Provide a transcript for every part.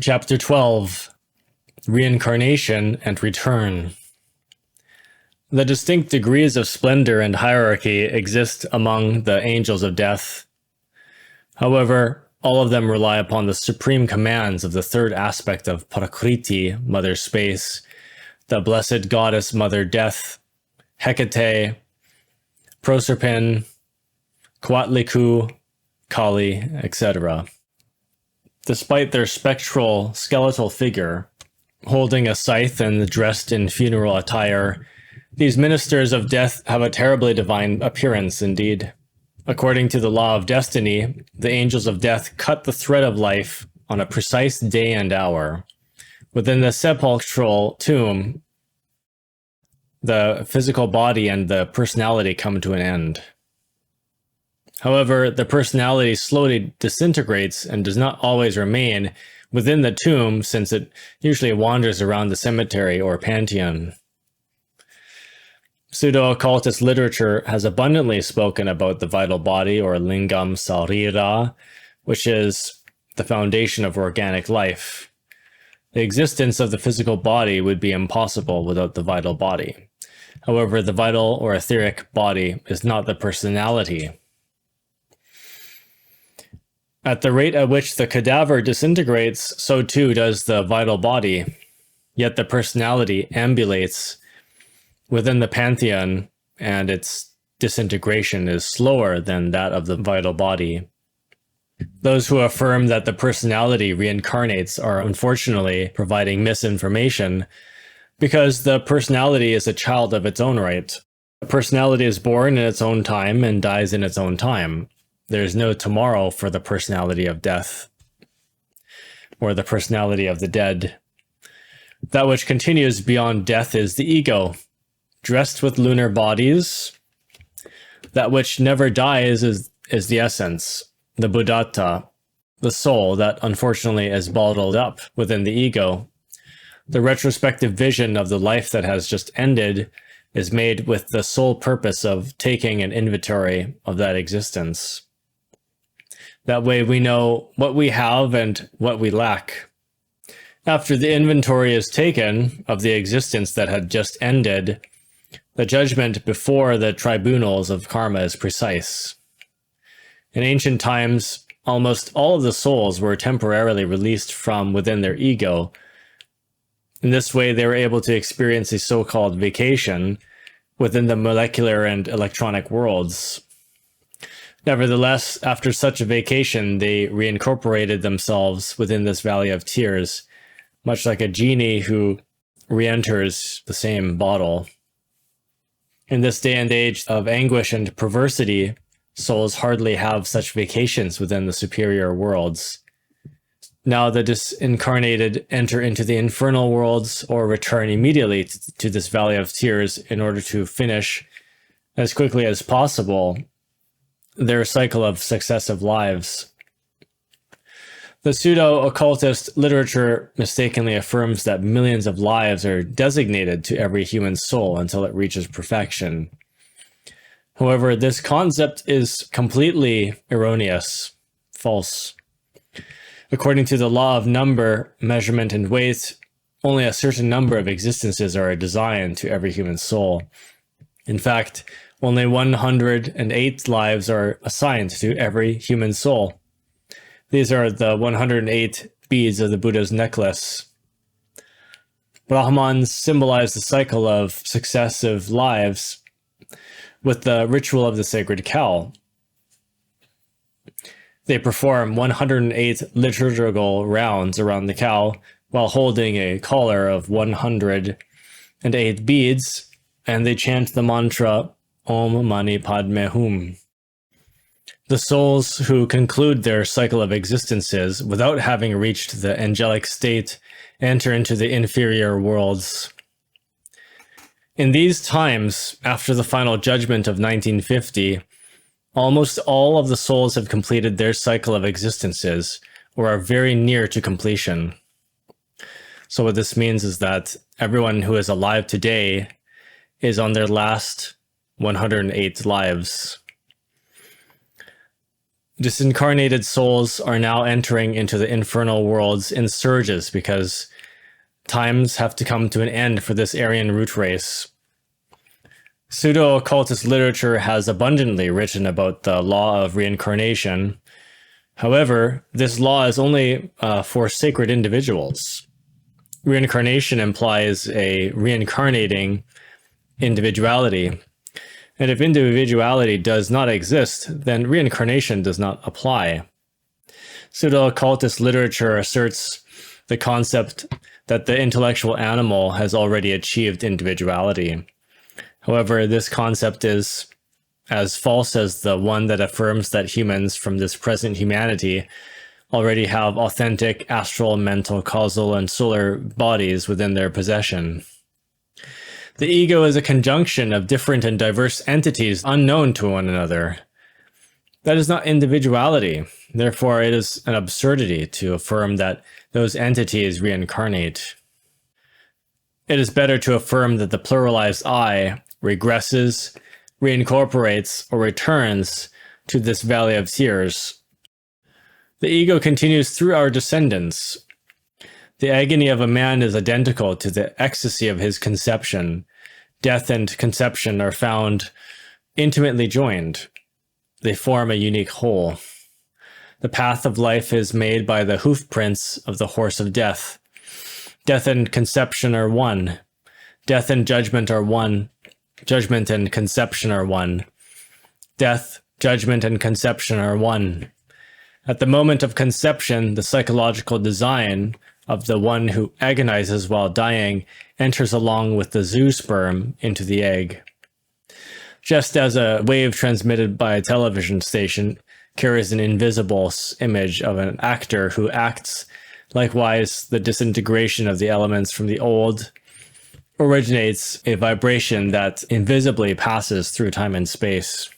Chapter 12, Reincarnation and Return. The distinct degrees of splendor and hierarchy exist among the angels of death. However, all of them rely upon the supreme commands of the third aspect of Prakriti, Mother Space, the blessed goddess Mother Death, Hecate, Proserpine, Coatlicue, Kali, etc. Despite their spectral, skeletal figure, holding a scythe and dressed in funeral attire, these ministers of death have a terribly divine appearance indeed. According to the law of destiny, the angels of death cut the thread of life on a precise day and hour. Within the sepulchral tomb, the physical body and the personality come to an end. However, the personality slowly disintegrates and does not always remain within the tomb, since it usually wanders around the cemetery or pantheon. Pseudo-occultist literature has abundantly spoken about the vital body, or lingam sarira, which is the foundation of organic life. The existence of the physical body would be impossible without the vital body. However, the vital or etheric body is not the personality. At the rate at which the cadaver disintegrates, so too does the vital body. Yet the personality ambulates within the pantheon, and its disintegration is slower than that of the vital body. Those who affirm that the personality reincarnates are unfortunately providing misinformation, because the personality is a child of its own right. The personality is born in its own time and dies in its own time. There is no tomorrow for the personality of death, or the personality of the dead. That which continues beyond death is the ego, dressed with lunar bodies. That which never dies is the essence, the buddhata, the soul that unfortunately is bottled up within the ego. The retrospective vision of the life that has just ended is made with the sole purpose of taking an inventory of that existence. That way we know what we have and what we lack. After the inventory is taken of the existence that had just ended, the judgment before the tribunals of karma is precise. In ancient times, almost all of the souls were temporarily released from within their ego. In this way, they were able to experience a so-called vacation within the molecular and electronic worlds. Nevertheless, after such a vacation, they reincorporated themselves within this valley of tears, much like a genie who re-enters the same bottle. In this day and age of anguish and perversity, souls hardly have such vacations within the superior worlds. Now the disincarnated enter into the infernal worlds or return immediately to this valley of tears in order to finish as quickly as possible their cycle of successive lives. The pseudo-occultist literature mistakenly affirms that millions of lives are designated to every human soul until it reaches perfection. However, this concept is completely erroneous, false. According to the law of number, measurement, and weight, only a certain number of existences are designed to every human soul. In fact, only 108 lives are assigned to every human soul. These are the 108 beads of the Buddha's necklace. Brahmans symbolize the cycle of successive lives with the ritual of the sacred cow. They perform 108 liturgical rounds around the cow while holding a collar of 108 beads, and they chant the mantra Om Mani Padme Hum. The souls who conclude their cycle of existences without having reached the angelic state enter into the inferior worlds. In these times, after the final judgment of 1950, almost all of the souls have completed their cycle of existences or are very near to completion. So what this means is that everyone who is alive today is on their last 108 lives. disincarnated souls are now entering into the infernal worlds in surges because times have to come to an end for this Aryan root race. Pseudo-occultist literature has abundantly written about the law of reincarnation. However, this law is only for sacred individuals. Reincarnation implies a reincarnating individuality. And if individuality does not exist, then reincarnation does not apply. Pseudo-occultist literature asserts the concept that the intellectual animal has already achieved individuality. However, this concept is as false as the one that affirms that humans from this present humanity already have authentic astral, mental, causal, and solar bodies within their possession. The ego is a conjunction of different and diverse entities unknown to one another. That is not individuality. Therefore, it is an absurdity to affirm that those entities reincarnate. It is better to affirm that the pluralized I regresses, reincorporates, or returns to this valley of tears. The ego continues through our descendants. The agony of a man is identical to the ecstasy of his conception. Death and conception are found intimately joined. They form a unique whole. The path of life is made by the hoof prints of the horse of death. Death and conception are one. Death and judgment are one. Judgment and conception are one. Death, judgment, and conception are one. At the moment of conception, the psychological design of the one who agonizes while dying enters along with the zoosperm into the egg. Just as a wave transmitted by a television station carries an invisible image of an actor who acts, likewise, the disintegration of the elements from the old originates a vibration that invisibly passes through time and space.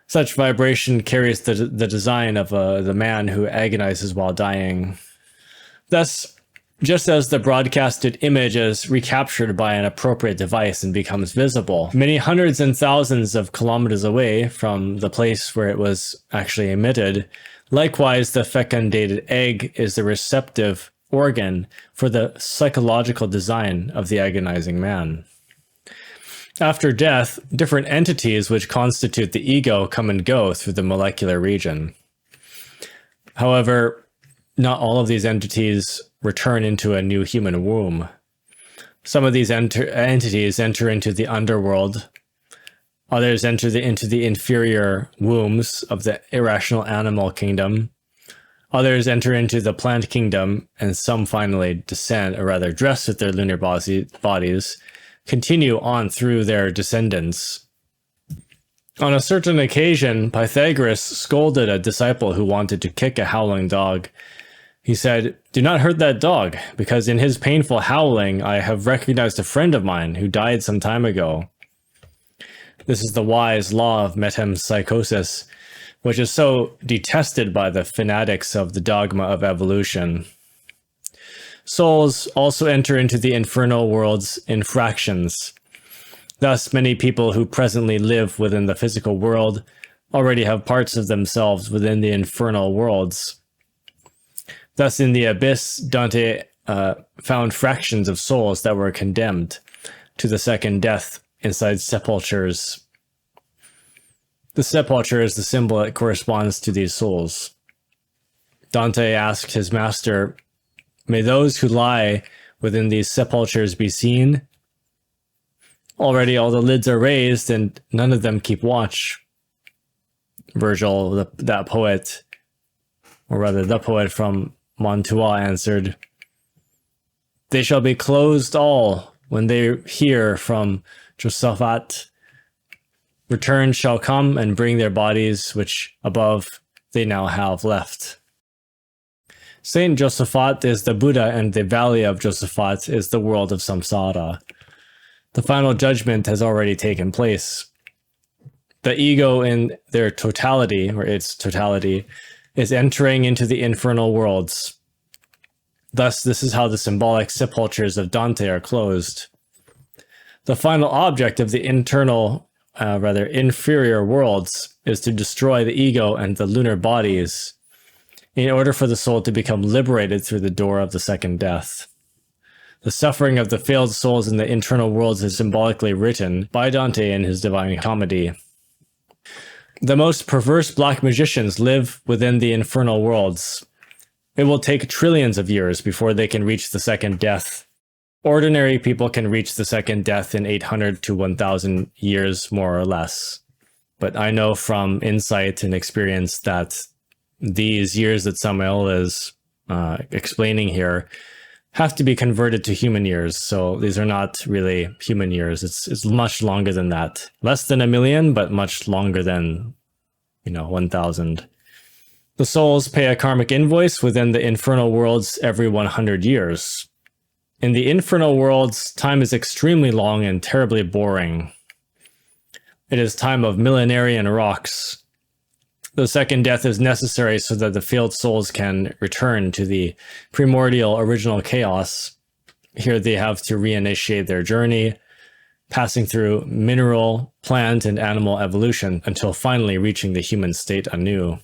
Such vibration carries the design of the man who agonizes while dying. Thus, just as the broadcasted image is recaptured by an appropriate device and becomes visible, many hundreds and thousands of kilometers away from the place where it was actually emitted, likewise the fecundated egg is the receptive organ for the psychological design of the agonizing man. After death, different entities which constitute the ego come and go through the molecular region. However, not all of these entities return into a new human womb. Some of these entities enter into the underworld. Others enter into the inferior wombs of the irrational animal kingdom. Others enter into the plant kingdom, and some finally descend, or rather dressed with their lunar bodies, continue on through their descendants. On a certain occasion, Pythagoras scolded a disciple who wanted to kick a howling dog. He said, "Do not hurt that dog, because in his painful howling I have recognized a friend of mine who died some time ago." This is the wise law of metempsychosis, which is so detested by the fanatics of the dogma of evolution. Souls also enter into the infernal worlds in fractions. Thus, many people who presently live within the physical world already have parts of themselves within the infernal worlds. Thus, in the abyss, Dante found fractions of souls that were condemned to the second death inside sepulchres. The sepulchre is the symbol that corresponds to these souls. Dante asked his master, "May those who lie within these sepulchres be seen? Already all the lids are raised, and none of them keep watch." Virgil, that poet, or rather the poet from Mantua, answered, "They shall be closed all when they hear from Josaphat. Return shall come and bring their bodies, which above they now have left." Saint Josaphat is the Buddha, and the valley of Josaphat is the world of samsara. The final judgment has already taken place. The ego in their totality, or its totality, is entering into the infernal worlds. Thus, this is how the symbolic sepulchres of Dante are closed. The final object of the internal inferior worlds is to destroy the ego and the lunar bodies in order for the soul to become liberated through the door of the second death. The suffering of the failed souls in the internal worlds is symbolically written by Dante in his Divine Comedy. The most perverse black magicians live within the infernal worlds. It will take trillions of years before they can reach the second death. Ordinary people can reach the second death in 800 to 1,000 years, more or less. But I know from insight and experience that these years that Samael is explaining here have to be converted to human years. So these are not really human years. It's much longer than that. Less than 1 million, but much longer than, 1,000. The souls pay a karmic invoice within the infernal worlds every 100 years. In the infernal worlds, time is extremely long and terribly boring. It is time of millenarian rocks. The second death is necessary so that the failed souls can return to the primordial original chaos. Here they have to reinitiate their journey, passing through mineral, plant, and animal evolution until finally reaching the human state anew.